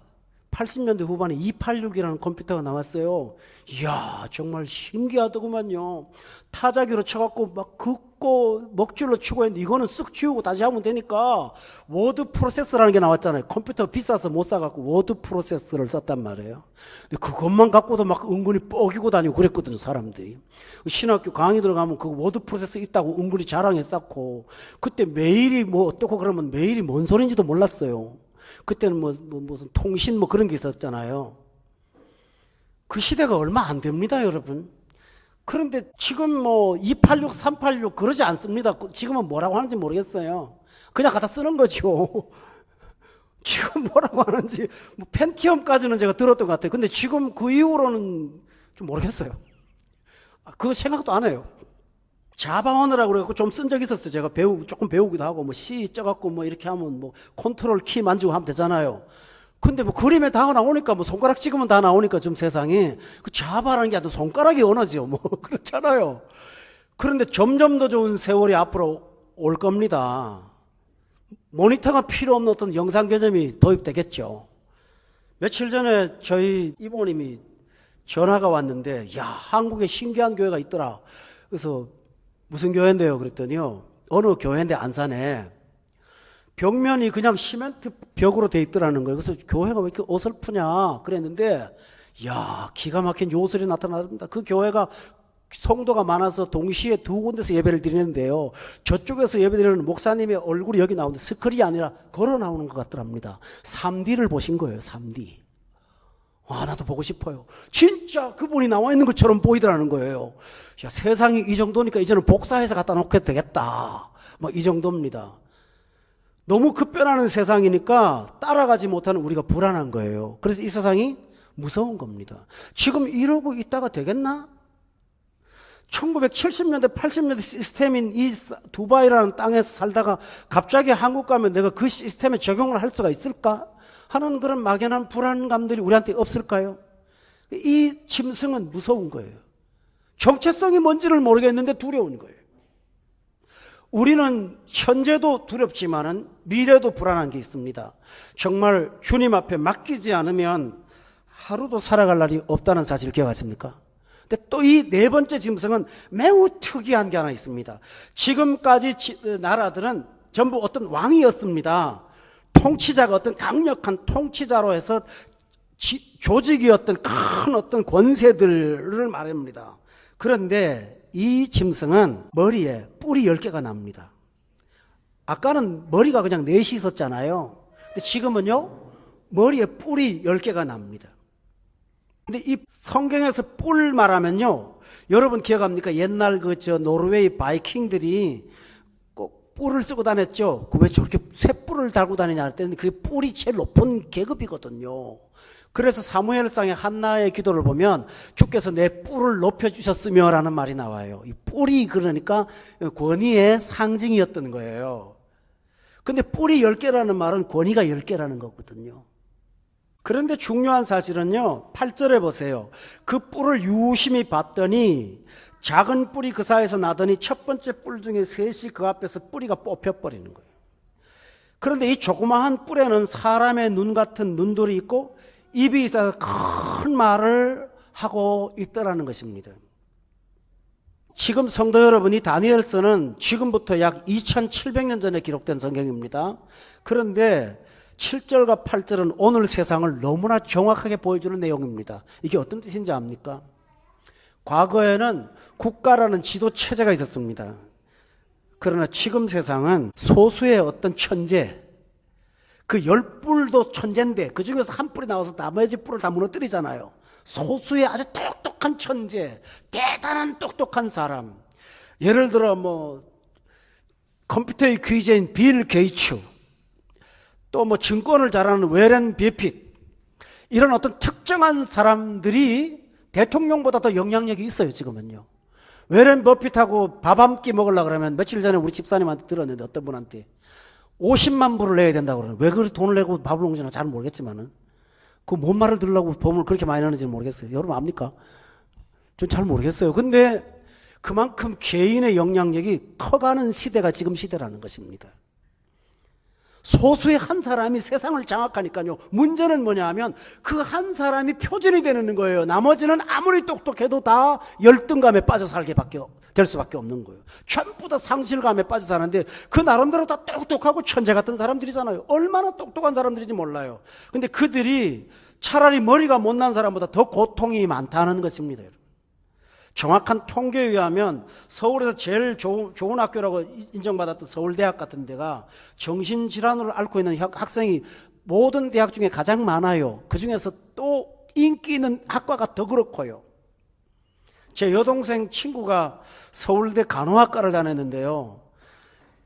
80년대 후반에 286이라는 컴퓨터가 나왔어요. 이야, 정말 신기하더구만요. 타자기로 쳐갖고 막 긋고 먹줄로 치고 했는데 이거는 쓱 지우고 다시 하면 되니까 워드 프로세서라는 게 나왔잖아요. 컴퓨터 비싸서 못 사갖고 워드 프로세서를 썼단 말이에요. 근데 그것만 갖고도 막 은근히 뻐기고 다니고 그랬거든요, 사람들이. 신학교 강의 들어가면 그 워드 프로세서 있다고 은근히 자랑했었고, 그때 메일이 뭐 어떻고 그러면 메일이 뭔 소리인지도 몰랐어요. 그때는 무슨 통신 뭐 그런 게 있었잖아요. 그 시대가 얼마 안 됩니다, 여러분. 그런데 지금 뭐 286, 386 그러지 않습니다. 지금은 뭐라고 하는지 모르겠어요. 그냥 갖다 쓰는 거죠. 지금 뭐라고 하는지, 뭐 펜티엄까지는 제가 들었던 것 같아요. 근데 지금 그 이후로는 좀 모르겠어요. 그거 생각도 안 해요. 자바 언어라고 그래갖고 좀 쓴 적 있었어요. 제가 조금 배우기도 하고, 뭐 C 쪄갖고 뭐 이렇게 하면 뭐 컨트롤 키 만지고 하면 되잖아요. 근데 뭐 그림에 다 나오니까, 뭐 손가락 찍으면 다 나오니까 좀 세상에, 그 자바라는 게 아니라 손가락이 언어죠. 뭐 그렇잖아요. 그런데 점점 더 좋은 세월이 앞으로 올 겁니다. 모니터가 필요 없는 어떤 영상 개념이 도입되겠죠. 며칠 전에 저희 이모님이 전화가 왔는데, 야, 한국에 신기한 교회가 있더라. 그래서 무슨 교회인데요? 그랬더니요, 어느 교회인데 안산에 벽면이 그냥 시멘트 벽으로 돼 있더라는 거예요. 그래서 교회가 왜 이렇게 어설프냐 그랬는데, 야, 기가 막힌 요술이 나타납니다. 그 교회가 성도가 많아서 동시에 두 군데서 예배를 드리는데요, 저쪽에서 예배 드리는 목사님의 얼굴이 여기 나오는데 스크린이 아니라 걸어 나오는 것 같더랍니다. 3D를 보신 거예요. 3D. 나도 보고 싶어요. 진짜 그분이 나와 있는 것처럼 보이더라는 거예요. 야, 세상이 이 정도니까 이제는 복사해서 갖다 놓게 되겠다. 뭐 이 정도입니다. 너무 급변하는 세상이니까 따라가지 못하는 우리가 불안한 거예요. 그래서 이 세상이 무서운 겁니다. 지금 이러고 있다가 되겠나? 1970년대, 80년대 시스템인 이 두바이라는 땅에서 살다가 갑자기 한국 가면 내가 그 시스템에 적용을 할 수가 있을까? 하는 그런 막연한 불안감들이 우리한테 없을까요? 이 짐승은 무서운 거예요. 정체성이 뭔지를 모르겠는데 두려운 거예요. 우리는 현재도 두렵지만은 미래도 불안한 게 있습니다. 정말 주님 앞에 맡기지 않으면 하루도 살아갈 날이 없다는 사실을 기억하십니까? 근데 또 이 네 번째 짐승은 매우 특이한 게 하나 있습니다. 지금까지 나라들은 전부 어떤 왕이었습니다. 통치자가 어떤 강력한 통치자로 해서 조직이 큰 어떤 권세들을 말합니다. 그런데 이 짐승은 머리에 뿔이 10개가 납니다. 아까는 머리가 그냥 넷이 있었잖아요. 근데 지금은요, 머리에 뿔이 10개가 납니다. 근데 이 성경에서 뿔 말하면요, 여러분 기억합니까? 옛날 노르웨이 바이킹들이 꼭 뿔을 쓰고 다녔죠. 왜 저렇게 쇠뿔을 달고 다니냐 할 때는 그게 뿔이 제일 높은 계급이거든요. 그래서 사무엘상의 한나의 기도를 보면 주께서 내 뿔을 높여주셨으며 라는 말이 나와요. 이 뿔이 그러니까 권위의 상징이었던 거예요. 근데 뿔이 10개라는 말은 권위가 10개라는 거거든요. 그런데 중요한 사실은요, 8절에 보세요. 그 뿔을 유심히 봤더니 작은 뿔이 그 사이에서 나더니 첫 번째 뿔 중에 셋이 그 앞에서 뿌리가 뽑혀버리는 거예요. 그런데 이 조그마한 뿔에는 사람의 눈 같은 눈돌이 있고 입이 있어서 큰 말을 하고 있더라는 것입니다. 지금 성도 여러분이 다니엘서는 지금부터 약 2700년 전에 기록된 성경입니다. 그런데 7절과 8절은 오늘 세상을 너무나 정확하게 보여주는 내용입니다. 이게 어떤 뜻인지 압니까? 과거에는 국가라는 지도 체제가 있었습니다. 그러나 지금 세상은 소수의 어떤 천재, 그 10뿔도 천재인데 그 중에서 한 뿔이 나와서 나머지 뿔을 다 무너뜨리잖아요. 소수의 아주 똑똑한 천재, 대단한 똑똑한 사람. 예를 들어 컴퓨터의 귀재인 빌 게이츠, 또 증권을 잘하는 워렌 버핏, 이런 어떤 특정한 사람들이 대통령보다 더 영향력이 있어요. 지금은요. 워렌 버핏하고 밥 한 끼 먹으려고 그러면 며칠 전에 우리 집사님한테 들었는데 어떤 분한테 50만 불을 내야 된다고 그러는. 왜 그렇게 돈을 내고 밥을 먹는지는 잘 모르겠지만은 그 뭔 말을 들으려고 돈을 그렇게 많이 내는지는 모르겠어요. 여러분 압니까? 전 잘 모르겠어요. 근데 그만큼 개인의 영향력이 커가는 시대가 지금 시대라는 것입니다. 소수의 한 사람이 세상을 장악하니까요. 문제는 뭐냐 하면 그 한 사람이 표준이 되는 거예요. 나머지는 아무리 똑똑해도 다 열등감에 빠져 살게 될 수밖에 없는 거예요. 전부 다 상실감에 빠져 사는데 그 나름대로 다 똑똑하고 천재 같은 사람들이잖아요. 얼마나 똑똑한 사람들인지 몰라요. 근데 그들이 차라리 머리가 못난 사람보다 더 고통이 많다는 것입니다. 정확한 통계에 의하면 서울에서 제일 좋은 학교라고 인정받았던 서울대학 같은 데가 정신질환을 앓고 있는 학생이 모든 대학 중에 가장 많아요. 그 중에서 또 인기 있는 학과가 더 그렇고요. 제 여동생 친구가 서울대 간호학과를 다녔는데요.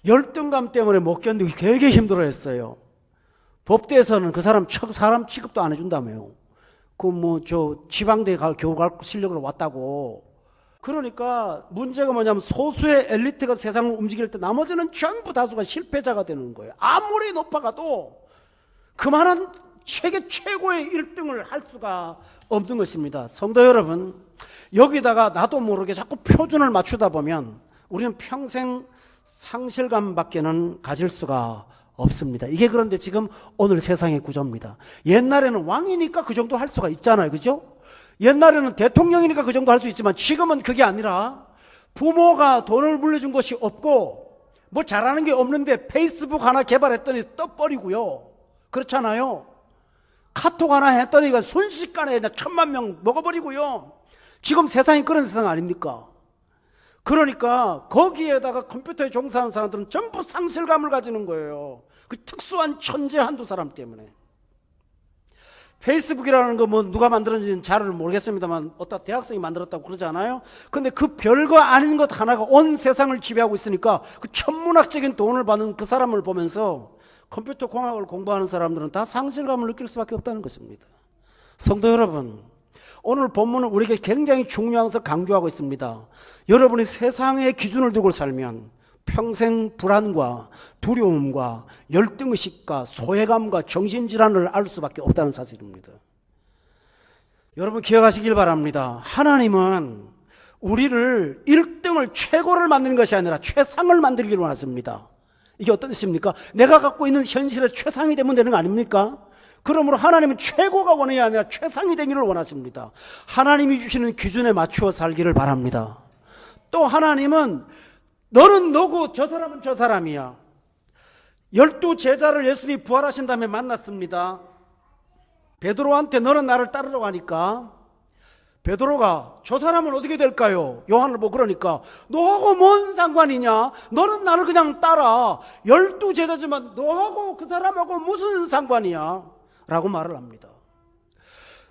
열등감 때문에 못 견디고 되게 힘들어했어요. 법대에서는 그 사람 취급도 안 해준다며요. 지방대에 겨우 갈 실력으로 왔다고. 그러니까 문제가 뭐냐면 소수의 엘리트가 세상을 움직일 때 나머지는 전부 다수가 실패자가 되는 거예요. 아무리 높아가도 그만한 세계 최고의 1등을 할 수가 없는 것입니다. 성도 여러분, 여기다가 나도 모르게 자꾸 표준을 맞추다 보면 우리는 평생 상실감밖에는 가질 수가 없습니다. 이게 그런데 지금 오늘 세상의 구조입니다. 옛날에는 왕이니까 그 정도 할 수가 있잖아요. 그죠? 옛날에는 대통령이니까 그 정도 할 수 있지만 지금은 그게 아니라 부모가 돈을 물려준 것이 없고 잘하는 게 없는데 페이스북 하나 개발했더니 떠버리고요. 그렇잖아요. 카톡 하나 했더니 순식간에 1000만 명 먹어버리고요. 지금 세상이 그런 세상 아닙니까? 그러니까 거기에다가 컴퓨터에 종사하는 사람들은 전부 상실감을 가지는 거예요. 그 특수한 천재 한두 사람 때문에. 페이스북이라는 거 뭐 누가 만들었는지는 잘 모르겠습니다만 어떤 대학생이 만들었다고 그러잖아요. 근데 그 별거 아닌 것 하나가 온 세상을 지배하고 있으니까 그 천문학적인 돈을 받는 그 사람을 보면서 컴퓨터 공학을 공부하는 사람들은 다 상실감을 느낄 수밖에 없다는 것입니다. 성도 여러분, 오늘 본문은 우리에게 굉장히 중요한 것을 강조하고 있습니다. 여러분이 세상의 기준을 두고 살면 평생 불안과 두려움과 열등의식과 소외감과 정신질환을 앓을 수밖에 없다는 사실입니다. 여러분 기억하시길 바랍니다. 하나님은 우리를 1등을 최고를 만드는 것이 아니라 최상을 만들기를 원하십니다. 이게 어떤 뜻입니까? 내가 갖고 있는 현실의 최상이 되면 되는 거 아닙니까? 그러므로 하나님은 최고가 원하는 게 아니라 최상이 되기를 원하십니다. 하나님이 주시는 기준에 맞추어 살기를 바랍니다. 또 하나님은 너는 너고 저 사람은 저 사람이야. 12제자를 예수님이 부활하신 다음에 만났습니다. 베드로한테 너는 나를 따르라고 하니까 베드로가 저 사람은 어떻게 될까요? 요한을 보고 그러니까 너하고 뭔 상관이냐? 너는 나를 그냥 따라. 12제자지만 너하고 그 사람하고 무슨 상관이야? 라고 말을 합니다.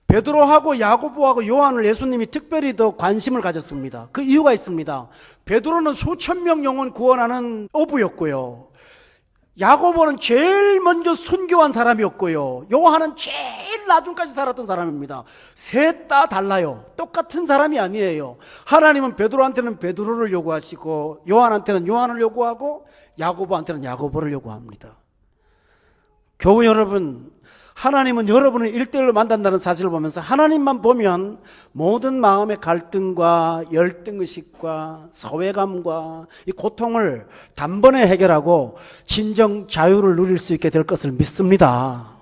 베드로하고 야고보하고 요한을 예수님이 특별히 더 관심을 가졌습니다. 그 이유가 있습니다. 베드로는 수천 명 영혼 구원하는 어부였고요. 야고보는 제일 먼저 순교한 사람이었고요. 요한은 제일 나중까지 살았던 사람입니다. 셋 다 달라요. 똑같은 사람이 아니에요. 하나님은 베드로한테는 베드로를 요구하시고 요한한테는 요한을 요구하고 야고보한테는 야고보를 요구합니다. 교우 여러분, 하나님은 여러분을 1대1로 만난다는 사실을 보면서 하나님만 보면 모든 마음의 갈등과 열등의식과 소외감과 이 고통을 단번에 해결하고 진정 자유를 누릴 수 있게 될 것을 믿습니다.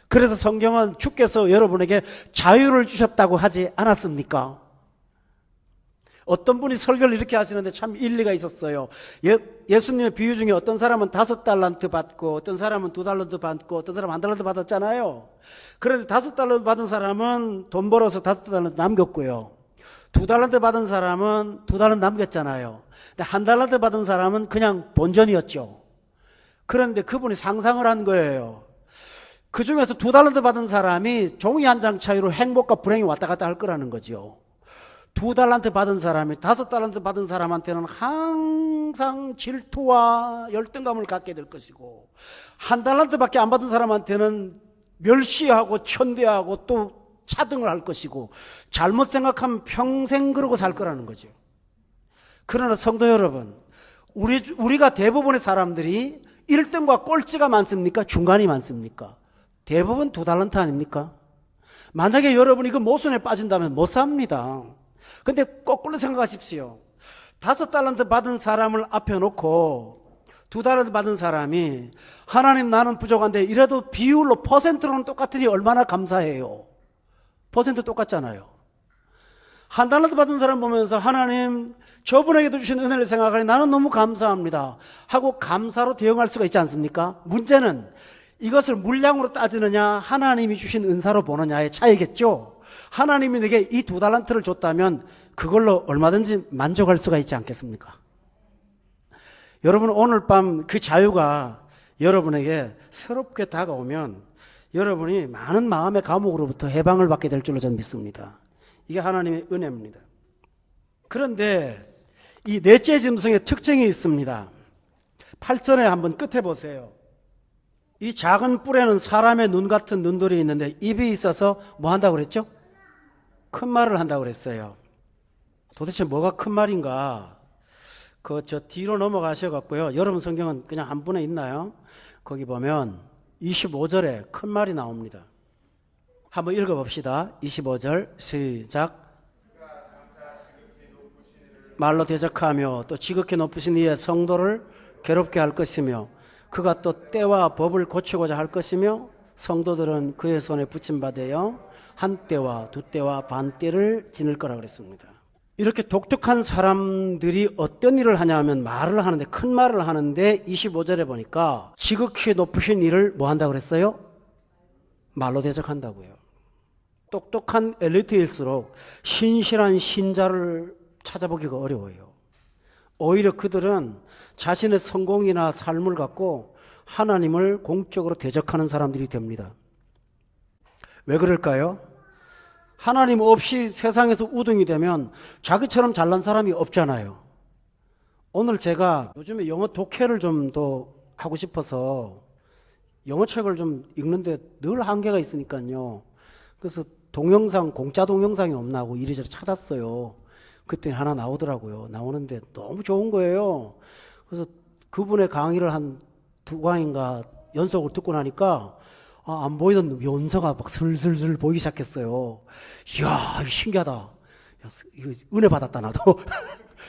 그래서 성경은 주께서 여러분에게 자유를 주셨다고 하지 않았습니까? 어떤 분이 설교를 이렇게 하시는데 참 일리가 있었어요. 예수님의 비유 중에 어떤 사람은 5달란트 받고 어떤 사람은 2달란트 받고 어떤 사람은 1달란트 받았잖아요. 그런데 5달란트 받은 사람은 돈 벌어서 5달란트 남겼고요. 2달란트 받은 사람은 2달란트 남겼잖아요. 근데 1달란트 받은 사람은 그냥 본전이었죠. 그런데 그분이 상상을 한 거예요. 그 중에서 2달란트 받은 사람이 종이 한 장 차이로 행복과 불행이 왔다 갔다 할 거라는 거죠. 2달란트 받은 사람이 5달란트 받은 사람한테는 항상 질투와 열등감을 갖게 될 것이고 1달란트밖에 안 받은 사람한테는 멸시하고 천대하고 또 차등을 할 것이고 잘못 생각하면 평생 그러고 살 거라는 거죠. 그러나 성도 여러분, 우리가 대부분의 사람들이 1등과 꼴찌가 많습니까? 중간이 많습니까? 대부분 2달란트 아닙니까? 만약에 여러분이 그 모순에 빠진다면 못 삽니다. 근데 거꾸로 생각하십시오. 5달란트 받은 사람을 앞에 놓고 2달란트 받은 사람이 하나님 나는 부족한데 이래도 비율로 퍼센트로는 똑같으니 얼마나 감사해요. 퍼센트 똑같잖아요. 1달란트 받은 사람 보면서 하나님 저분에게도 주신 은혜를 생각하니 나는 너무 감사합니다 하고 감사로 대응할 수가 있지 않습니까? 문제는 이것을 물량으로 따지느냐 하나님이 주신 은사로 보느냐의 차이겠죠. 하나님이 내게 이 2달란트를 줬다면 그걸로 얼마든지 만족할 수가 있지 않겠습니까? 여러분 오늘 밤 그 자유가 여러분에게 새롭게 다가오면 여러분이 많은 마음의 감옥으로부터 해방을 받게 될 줄로 저는 믿습니다. 이게 하나님의 은혜입니다. 그런데 이 넷째 짐승의 특징이 있습니다. 8절에 한번 끝에 보세요. 이 작은 뿔에는 사람의 눈 같은 눈들이 있는데 입이 있어서 뭐 한다고 그랬죠? 큰 말을 한다고 그랬어요. 도대체 뭐가 큰 말인가? 저 뒤로 넘어가셔갖고요. 여러분 성경은 그냥 한 분에 있나요? 거기 보면 25절에 큰 말이 나옵니다. 한번 읽어봅시다. 25절 시작. 말로 대적하며 또 지극히 높으신 이의 성도를 괴롭게 할 것이며 그가 또 때와 법을 고치고자 할 것이며 성도들은 그의 손에 붙임받아요 한 때와 두 때와 반 때를 지닐 거라 그랬습니다. 이렇게 독특한 사람들이 어떤 일을 하냐면 말을 하는데 큰 말을 하는데 25절에 보니까 지극히 높으신 이를 뭐 한다고 그랬어요? 말로 대적한다고요. 똑똑한 엘리트일수록 신실한 신자를 찾아보기가 어려워요. 오히려 그들은 자신의 성공이나 삶을 갖고 하나님을 공적으로 대적하는 사람들이 됩니다. 왜 그럴까요? 하나님 없이 세상에서 우등이 되면 자기처럼 잘난 사람이 없잖아요. 오늘 제가 요즘에 영어 독해를 좀 더 하고 싶어서 영어책을 좀 읽는데 늘 한계가 있으니까요. 그래서 동영상, 공짜 동영상이 없나 하고 이리저리 찾았어요. 그때 하나 나오더라고요. 나오는데 너무 좋은 거예요. 그래서 그분의 강의를 한 두 강인가 연속으로 듣고 나니까 안 보이던 연서가 막 슬슬슬 보이기 시작했어요. 이야, 이거 신기하다. 야, 이거 은혜 받았다, 나도.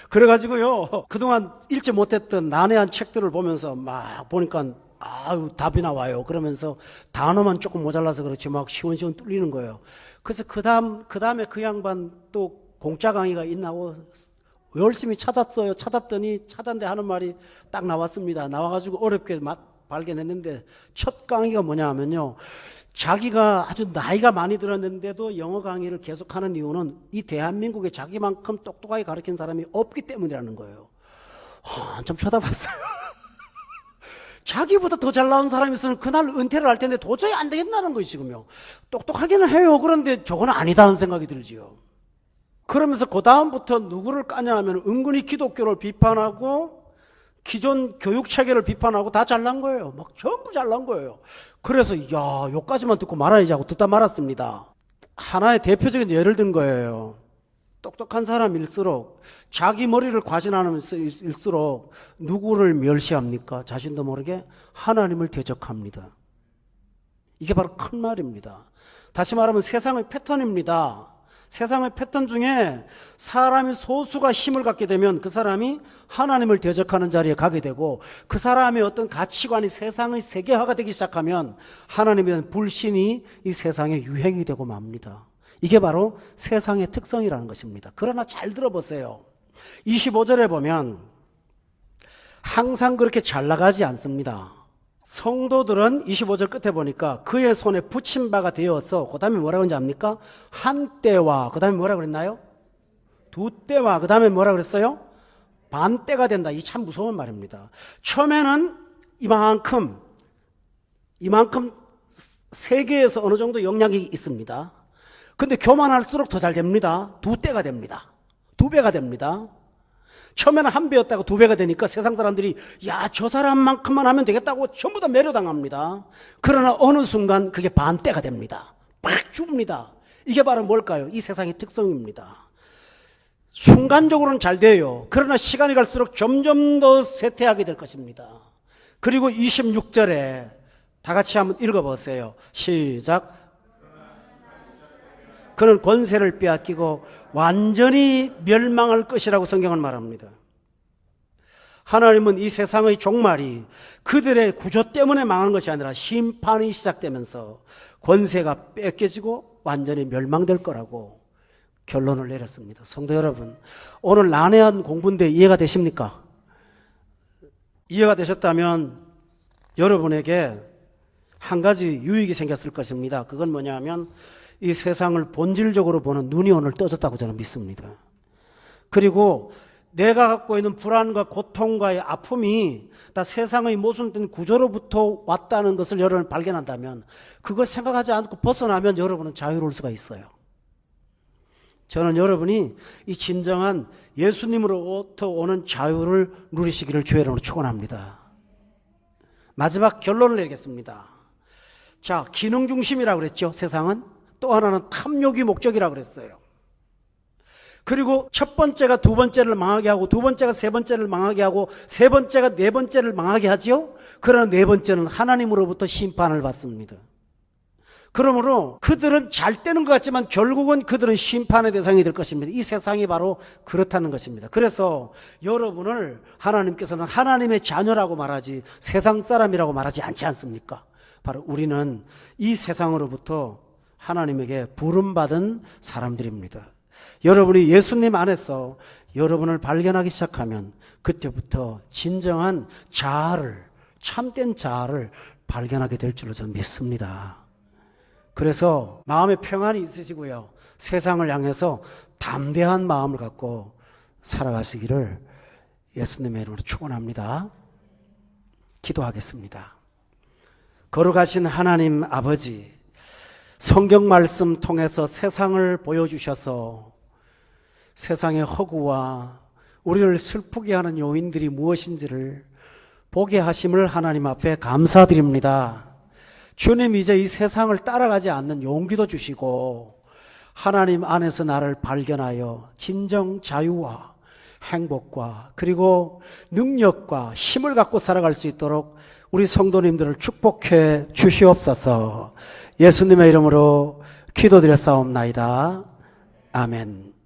그래가지고요, 그동안 읽지 못했던 난해한 책들을 보면서 막 보니까, 아유, 답이 나와요. 그러면서 단어만 조금 모자라서 그렇지 막 시원시원 뚫리는 거예요. 그래서 그 다음에 그 양반 또 공짜 강의가 있나고 열심히 찾았어요. 찾았더니 찾았는데 하는 말이 딱 나왔습니다. 나와가지고 어렵게 발견했는데 첫 강의가 뭐냐 하면요. 자기가 아주 나이가 많이 들었는데도 영어 강의를 계속하는 이유는 이 대한민국에 자기만큼 똑똑하게 가르친 사람이 없기 때문이라는 거예요. 한참 쳐다봤어요. 자기보다 더 잘 나온 사람이 있으면 그날 은퇴를 할 텐데 도저히 안 되겠다는 거예요, 지금요. 똑똑하기는 해요. 그런데 저건 아니다는 생각이 들지요. 그러면서 그 다음부터 누구를 까냐 하면 은근히 기독교를 비판하고 기존 교육 체계를 비판하고 다 잘난 거예요. 막 전부 잘난 거예요. 그래서 야, 요까지만 듣고 말아야지 하고 듣다 말았습니다. 하나의 대표적인 예를 든 거예요. 똑똑한 사람일수록 자기 머리를 과신하면일수록 누구를 멸시합니까? 자신도 모르게 하나님을 대적합니다. 이게 바로 큰 말입니다. 다시 말하면 세상의 패턴입니다. 세상의 패턴 중에 사람이 소수가 힘을 갖게 되면 그 사람이 하나님을 대적하는 자리에 가게 되고 그 사람의 어떤 가치관이 세상의 세계화가 되기 시작하면 하나님에 대한 불신이 이 세상에 유행이 되고 맙니다. 이게 바로 세상의 특성이라는 것입니다. 그러나 잘 들어보세요. 25절에 보면 항상 그렇게 잘 나가지 않습니다. 성도들은 25절 끝에 보니까 그의 손에 붙임 바가 되어서 그 다음에 뭐라고 하는지 압니까? 한 때와 그 다음에 뭐라고 그랬나요? 두 때와 그 다음에 뭐라고 그랬어요? 반 때가 된다. 이 참 무서운 말입니다. 처음에는 이만큼 세계에서 어느 정도 영향이 있습니다. 근데 교만할수록 더 잘 됩니다. 두 때가 됩니다. 두 배가 됩니다. 처음에는 한 배였다가 두 배가 되니까 세상 사람들이 야, 저 사람만큼만 하면 되겠다고 전부 다 매료당합니다. 그러나 어느 순간 그게 반대가 됩니다. 팍 줍니다. 이게 바로 뭘까요? 이 세상의 특성입니다. 순간적으로는 잘 돼요. 그러나 시간이 갈수록 점점 더 쇠퇴하게 될 것입니다. 그리고 26절에 다 같이 한번 읽어보세요. 시작. 그는 권세를 빼앗기고 완전히 멸망할 것이라고 성경은 말합니다. 하나님은 이 세상의 종말이 그들의 구조 때문에 망하는 것이 아니라 심판이 시작되면서 권세가 뺏겨지고 완전히 멸망될 거라고 결론을 내렸습니다. 성도 여러분, 오늘 난해한 공부인데 이해가 되십니까? 이해가 되셨다면 여러분에게 한 가지 유익이 생겼을 것입니다. 그건 뭐냐 하면 이 세상을 본질적으로 보는 눈이 오늘 떠졌다고 저는 믿습니다. 그리고 내가 갖고 있는 불안과 고통과의 아픔이 다 세상의 모순된 구조로부터 왔다는 것을 여러분 발견한다면 그걸 생각하지 않고 벗어나면 여러분은 자유로울 수가 있어요. 저는 여러분이 이 진정한 예수님으로부터 오는 자유를 누리시기를 주의 이름으로 축원합니다. 마지막 결론을 내리겠습니다. 자, 기능 중심이라고 그랬죠, 세상은. 또 하나는 탐욕이 목적이라고 그랬어요. 그리고 첫 번째가 두 번째를 망하게 하고 두 번째가 세 번째를 망하게 하고 세 번째가 네 번째를 망하게 하죠. 그러나 네 번째는 하나님으로부터 심판을 받습니다. 그러므로 그들은 잘 되는 것 같지만 결국은 그들은 심판의 대상이 될 것입니다. 이 세상이 바로 그렇다는 것입니다. 그래서 여러분을 하나님께서는 하나님의 자녀라고 말하지 세상 사람이라고 말하지 않지 않습니까? 바로 우리는 이 세상으로부터 하나님에게 부름받은 사람들입니다. 여러분이 예수님 안에서 여러분을 발견하기 시작하면 그때부터 진정한 자아를, 참된 자아를 발견하게 될 줄로 저는 믿습니다. 그래서 마음에 평안이 있으시고요. 세상을 향해서 담대한 마음을 갖고 살아가시기를 예수님의 이름으로 축원합니다. 기도하겠습니다. 거룩하신 하나님 아버지, 성경 말씀 통해서 세상을 보여주셔서 세상의 허구와 우리를 슬프게 하는 요인들이 무엇인지를 보게 하심을 하나님 앞에 감사드립니다. 주님, 이제 이 세상을 따라가지 않는 용기도 주시고 하나님 안에서 나를 발견하여 진정 자유와 행복과 그리고 능력과 힘을 갖고 살아갈 수 있도록 우리 성도님들을 축복해 주시옵소서. 예수님의 이름으로 기도드렸사옵나이다. 아멘.